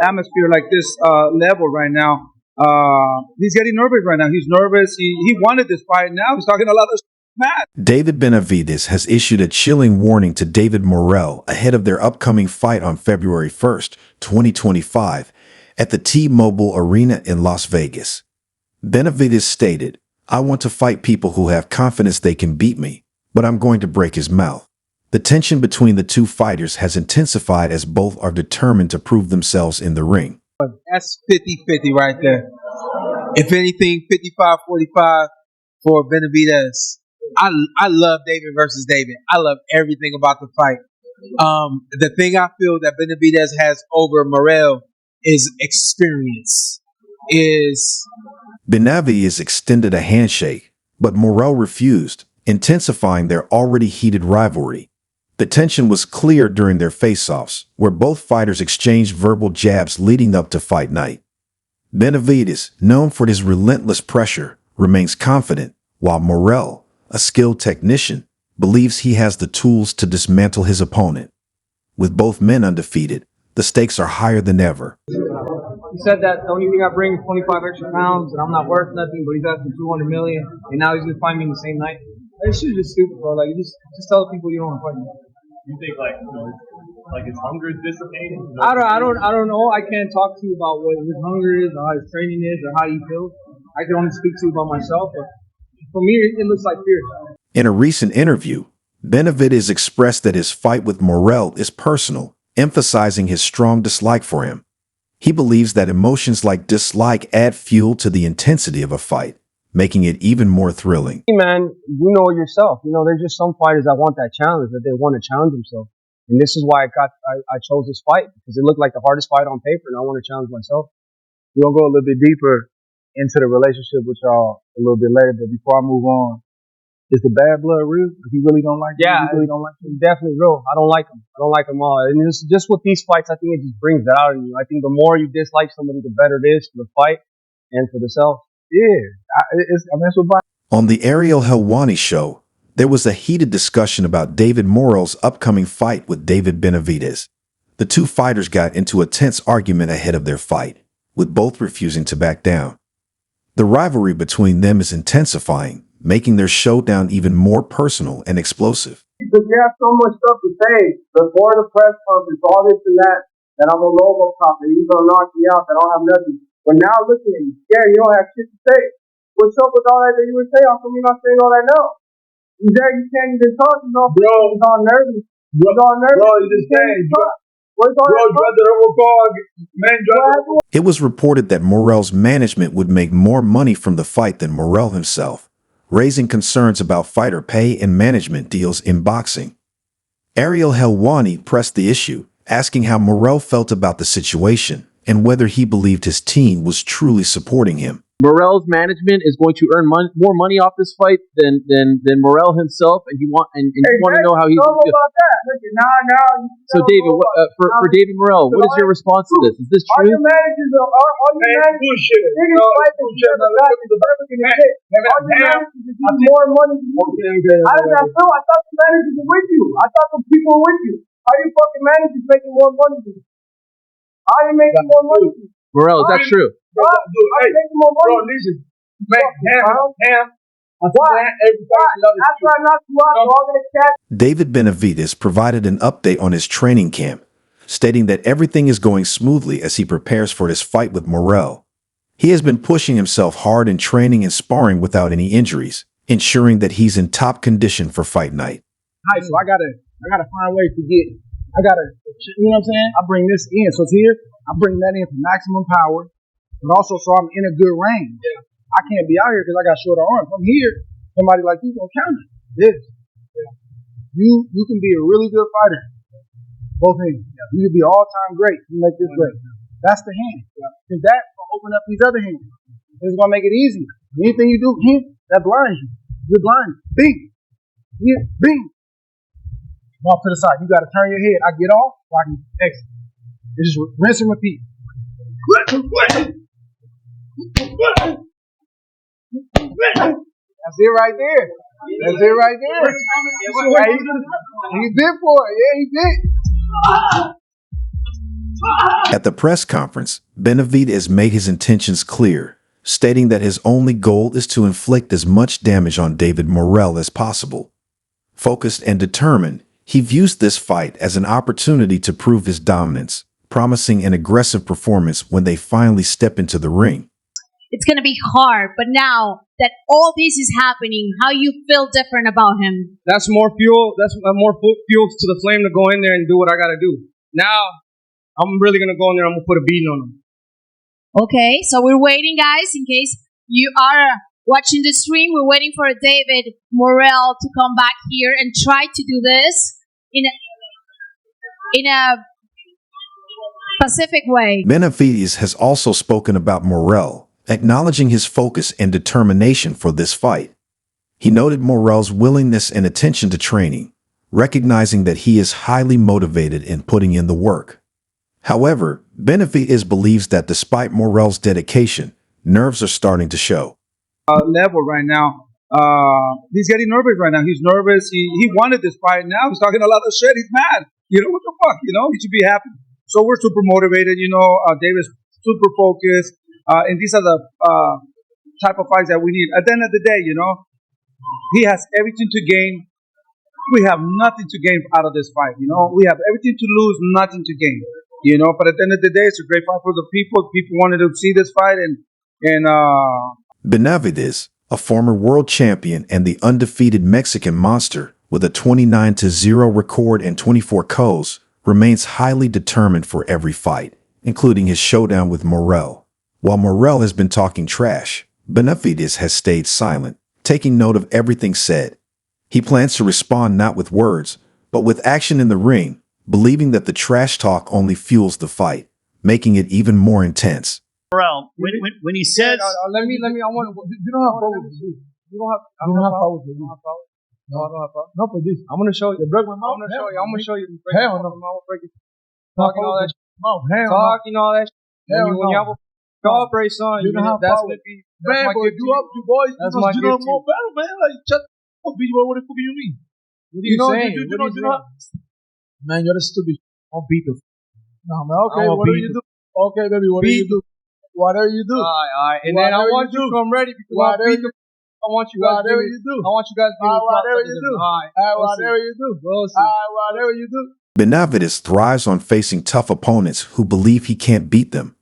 atmosphere like this level right now. He's getting nervous right now. He's nervous. He wanted this fight. Now he's talking a lot of mad. David Benavidez has issued a chilling warning to David Morrell ahead of their upcoming fight on February 1st, 2025, at the T-Mobile Arena in Las Vegas. Benavidez stated, "I want to fight people who have confidence they can beat me, but I'm going to break his mouth." The tension between the two fighters has intensified as both are determined to prove themselves in the ring. That's 50-50 right there. If anything, 55-45 for Benavidez. I love David versus David. I love everything about the fight. The thing I feel that Benavidez has over Morrell is experience. Benavidez extended a handshake, but Morrell refused, intensifying their already heated rivalry. The tension was clear during their face-offs, where both fighters exchanged verbal jabs leading up to fight night. Benavidez, known for his relentless pressure, remains confident, while Morrell, a skilled technician, believes he has the tools to dismantle his opponent. With both men undefeated, the stakes are higher than ever. He said that the only thing I bring is 25 extra pounds, and I'm not worth nothing, but he's asking 200 million, and now he's gonna fight me in the same night. That shit is just stupid, bro. Like, just tell people you don't want to fight me. You think like his hunger is dissipating? I don't know. I can't talk to you about what his hunger is, or how his training is, or how he feels. I can only speak to you about myself. But for me, it looks like fear. In a recent interview, Benavidez expressed that his fight with Morrell is personal, emphasizing his strong dislike for him. He believes that emotions like dislike add fuel to the intensity of a fight, making it even more thrilling. Hey man, you know yourself. You know, there's just some fighters that want that challenge, that they want to challenge themselves. And this is why I chose this fight, because it looked like the hardest fight on paper, and I want to challenge myself. We're going to go a little bit deeper into the relationship with y'all a little bit later, but before I move on, is the bad blood real? He really don't like him? Yeah, he really don't like him? It's definitely real. I don't like him. I don't like them all. And it's just with these fights, I think it just brings that out in you. I think the more you dislike somebody, the better it is for the fight and for the self. Yeah, that's what. On the Ariel Helwani show, there was a heated discussion about David Morrell's upcoming fight with David Benavidez. The two fighters got into a tense argument ahead of their fight, with both refusing to back down. The rivalry between them is intensifying, making their showdown even more personal and explosive. Because you have so much stuff to say before the press conference, all this and that I'm a logo cop, and you're going to knock me out, that I don't have nothing. But now look at you, scared, you don't have shit to say. What's up with all that you were saying? How come you're not saying all that now? He's there, you can't even talk, he's all nervous. He's all nervous. Bro, you just saying, It was reported that Morrell's management would make more money from the fight than Morrell himself, raising concerns about fighter pay and management deals in boxing. Ariel Helwani pressed the issue, asking how Morrell felt about the situation and whether he believed his team was truly supporting him. Morrell's management is going to earn more money off this fight than Morrell himself, and you want to know how he's going to feel. So, David, for David Morrell, what is your response to this? Is this true? All your managers bullshit. More money. I thought the managers were with you. I thought the people were with you. How you fucking managers making more money than you? How you making more money? Morrell, is that true? David Benavidez provided an update on his training camp, stating that everything is going smoothly as he prepares for his fight with Morrell. He has been pushing himself hard in training and sparring without any injuries, ensuring that he's in top condition for fight night. So I gotta find ways to get, you know what I'm saying? I bring this in, so it's here, I bring that in for maximum power, but also so I'm in a good range. Yeah. I can't be out here because I got shorter arms. I'm here, somebody like you gonna counter this. Yeah. You can be a really good fighter. Both hands. Yeah. You can be all-time great. You make this great. That's the hand. Because that will open up these other hands. It's gonna make it easy. Anything you do here, that blinds you. You're blind. Bing. Yeah. Bing. Off to the side. You gotta turn your head. I get off, so I can exit. It's just rinse and repeat. That's it right there. That's it right there. He bit for it. Yeah, he bit. At the press conference, Benavidez made his intentions clear, stating that his only goal is to inflict as much damage on David Morrell as possible. Focused and determined, he views this fight as an opportunity to prove his dominance, promising an aggressive performance when they finally step into the ring. It's going to be hard, but now that all this is happening, how you feel different about him? That's more fuel. That's more fuel to the flame to go in there and do what I got to do. Now, I'm really going to go in there and I'm going to put a beating on him. Okay, so we're waiting, guys, in case you are watching the stream. We're waiting for David Morrell to come back here and try to do this in a Pacific way. Benavidez has also spoken about Morrell, acknowledging his focus and determination for this fight. He noted Morrell's willingness and attention to training, recognizing that he is highly motivated in putting in the work. However, Benavidez believes that despite Morrell's dedication, nerves are starting to show. Level right now. He's getting nervous right now. He's nervous. He wanted this fight. Now he's talking a lot of shit. He's mad. You know, what the fuck? You know, he should be happy. So we're super motivated. You know, David's super focused. And these are the type of fights that we need. At the end of the day, you know, he has everything to gain. We have nothing to gain out of this fight. You know, we have everything to lose, nothing to gain. You know, but at the end of the day, it's a great fight for the people. People wanted to see this fight, and Benavidez, a former world champion and the undefeated Mexican monster with a 29-0 record and 24 KOs, remains highly determined for every fight, including his showdown with Morrell. While Morrell has been talking trash, Benavidez has stayed silent, taking note of everything said. He plans to respond not with words, but with action in the ring, believing that the trash talk only fuels the fight, making it even more intense. Morrell, when he says, let me. I want. You don't have power. You don't have power. You don't have power. No, I don't have power. No, for this. I'm gonna show you. I'm gonna show you. I'm gonna show you. Hell no. I'm gonna break it. Talking all that. Talking all that. When you have a cooperate, son, you know that's gonna be. Man, but you up, you boys. That's my gift to you. Battle, man. Like, shut up, bitch. What the fuck do you mean? What are you saying? You know. Man, you're stupid. I'll beat the. No, man. Okay, what do you do? Okay, baby, what do you do? Whatever you do. All right. And then I want you to come ready because I want you guys to do. I want you guys to do. Whatever you do. All right. Whatever you do. We'll see. Whatever you do. Benavidez thrives on facing tough opponents who believe he can't beat them.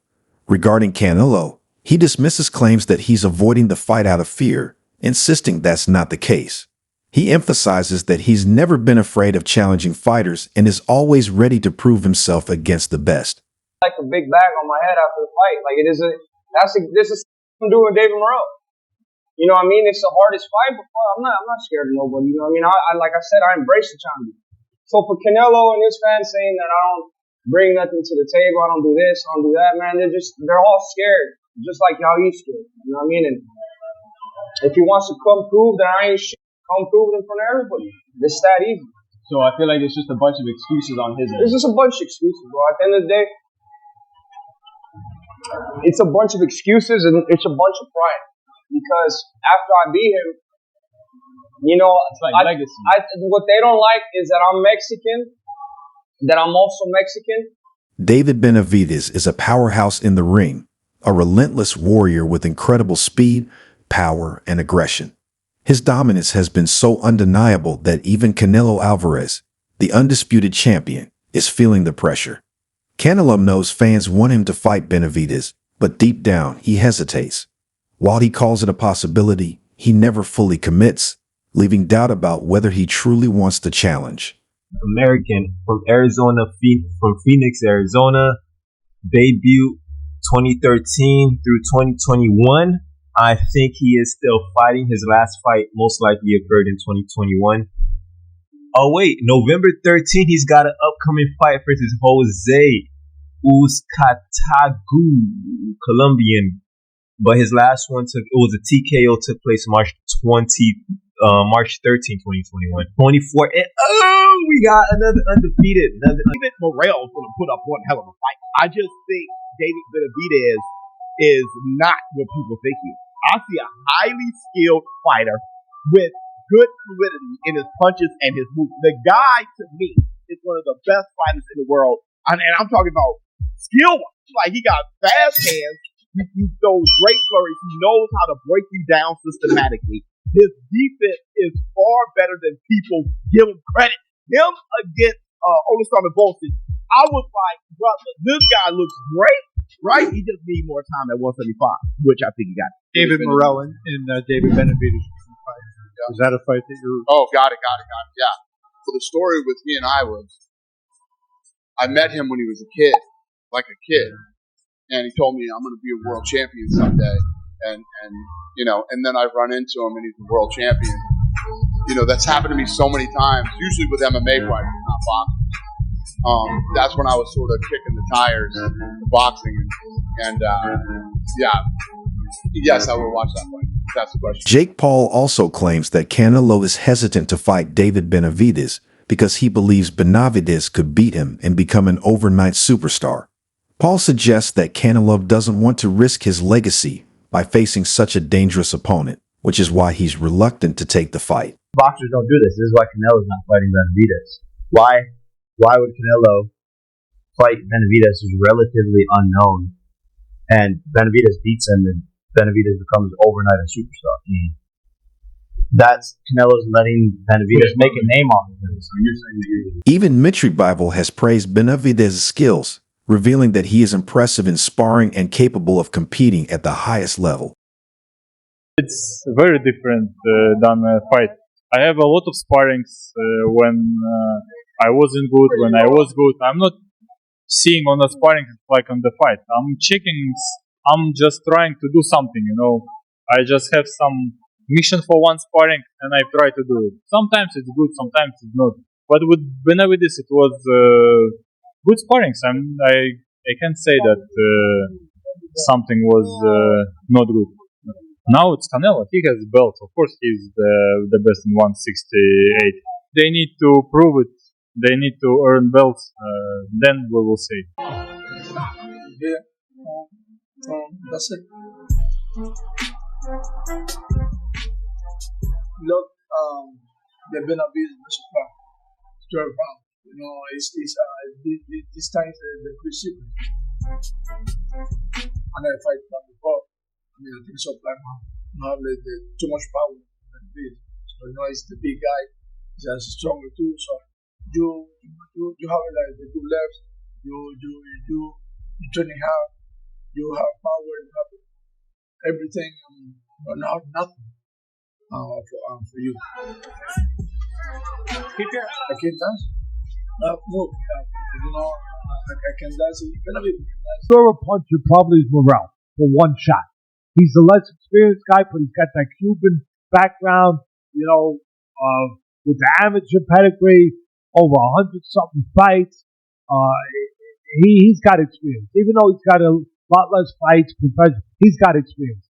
Regarding Canelo, he dismisses claims that he's avoiding the fight out of fear, insisting that's not the case. He emphasizes that he's never been afraid of challenging fighters and is always ready to prove himself against the best. Like a big bag on my head after the fight. Like this is I'm doing David Morrell. You know what I mean? It's the hardest fight, but I'm not scared of nobody. You know what I mean? I like I said, I embrace the challenge. So for Canelo and his fans saying that I don't bring nothing to the table, I don't do this, I don't do that, man, they're all scared. Just like how he's scared. You know what I mean? And if he wants to come prove that I ain't shit, come prove it in front of everybody. It's that easy. So I feel like it's just a bunch of excuses on his end. It's just a bunch of excuses, bro. At the end of the day, it's a bunch of excuses and it's a bunch of pride. Because after I beat him, you know, it's like legacy. What they don't like is that I'm Mexican, that I'm also Mexican. David Benavidez is a powerhouse in the ring, a relentless warrior with incredible speed, power, and aggression. His dominance has been so undeniable that even Canelo Alvarez, the undisputed champion, is feeling the pressure. Canelo knows fans want him to fight Benavidez, but deep down, he hesitates. While he calls it a possibility, he never fully commits, leaving doubt about whether he truly wants the challenge. American from Arizona, from Phoenix, Arizona, debut 2013 through 2021. I think he is still fighting. His last fight most likely occurred in 2021. Oh wait, November 13th, he's got an upcoming fight versus Jose Uzcatagu, Colombian. But his last one was a TKO, took place March 13, 2021. 24, and we got another undefeated. David Morrell is going to put up one hell of a fight. I just think David Benavidez is not what people think he is. I see a highly skilled fighter with good fluidity in his punches and his moves. The guy, to me, is one of the best fighters in the world. And I'm talking about skill-wise. Like, he got fast hands. He throws great flurries. He knows how to break you down systematically. His defense is far better than people give him credit. Him against Alexander Volsky, I was like, brother, this guy looks great, right? He just needs more time at 175, which I think he got. David Morrell and David Benavidez. Was that a fight that you? Oh, got it. Yeah. So the story with me and I met him when he was a kid, and he told me, I'm going to be a world champion someday. And then I run into him and he's a world champion. That's happened to me so many times, usually with MMA fighters, not boxing. That's when I was sort of kicking the tires of boxing. And yes, I will watch that fight. That's the question. Jake Paul also claims that Canelo is hesitant to fight David Benavidez because he believes Benavidez could beat him and become an overnight superstar. Paul suggests that Canelo doesn't want to risk his legacy by facing such a dangerous opponent, which is why he's reluctant to take the fight. Boxers don't do this. This is why Canelo's not fighting Benavidez. Why would Canelo fight Benavidez, who's relatively unknown, and Benavidez beats him and Benavidez becomes overnight a superstar? That's Canelo's letting Benavidez make a name off of him. So you're saying even Mitri Bible has praised Benavidez's skills, revealing that he is impressive in sparring and capable of competing at the highest level. It's very different than a fight. I have a lot of sparrings when I wasn't good, when I was good. I'm not seeing on the sparring like on the fight. I'm checking, I'm just trying to do something, I just have some mission for one sparring and I try to do it. Sometimes it's good, sometimes it's not. But with Benavidez it was good sparrings. I can't say that something was not good. Now it's Canelo. He has belts. Of course, he's the best in 168. They need to prove it. They need to earn belts. Then we will see. Yeah. That's it. Look, the Benavidez is 12 pounds. This time the crucible. And I fight from before. I think so. Not too much power. So he's the big guy. He's stronger too. So you have like the good left. You training hard. You have power. You have everything. But not nothing for you. I can't dance. Move. I can dance. Throw a puncher probably is Morrell for one shot. He's a less experienced guy, but he's got that Cuban background, with the amateur pedigree, over 100-something fights. He's got experience. Even though he's got a lot less fights professionally, he's got experience.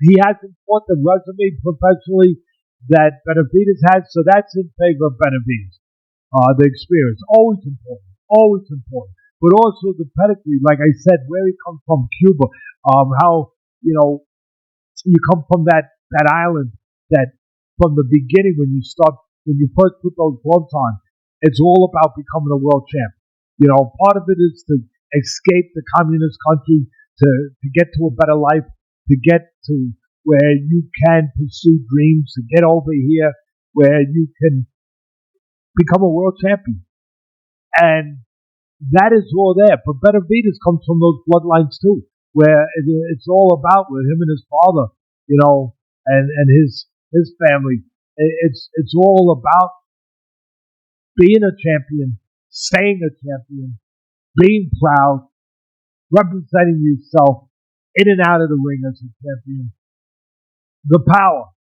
He hasn't fought the resume professionally that Benavidez has, so that's in favor of Benavidez. The experience, always important. But also the pedigree, like I said, where he comes from, Cuba, how, you come from that island that from the beginning when you first put those gloves on, it's all about becoming a world champ. Part of it is to escape the communist country, to get to a better life, to get to where you can pursue dreams, to get over here where you can become a world champion. And that is all there. But Benavidez comes from those bloodlines too, where it's all about with him and his father, and his family. It's all about being a champion, staying a champion, being proud, representing yourself in and out of the ring as a champion. The power.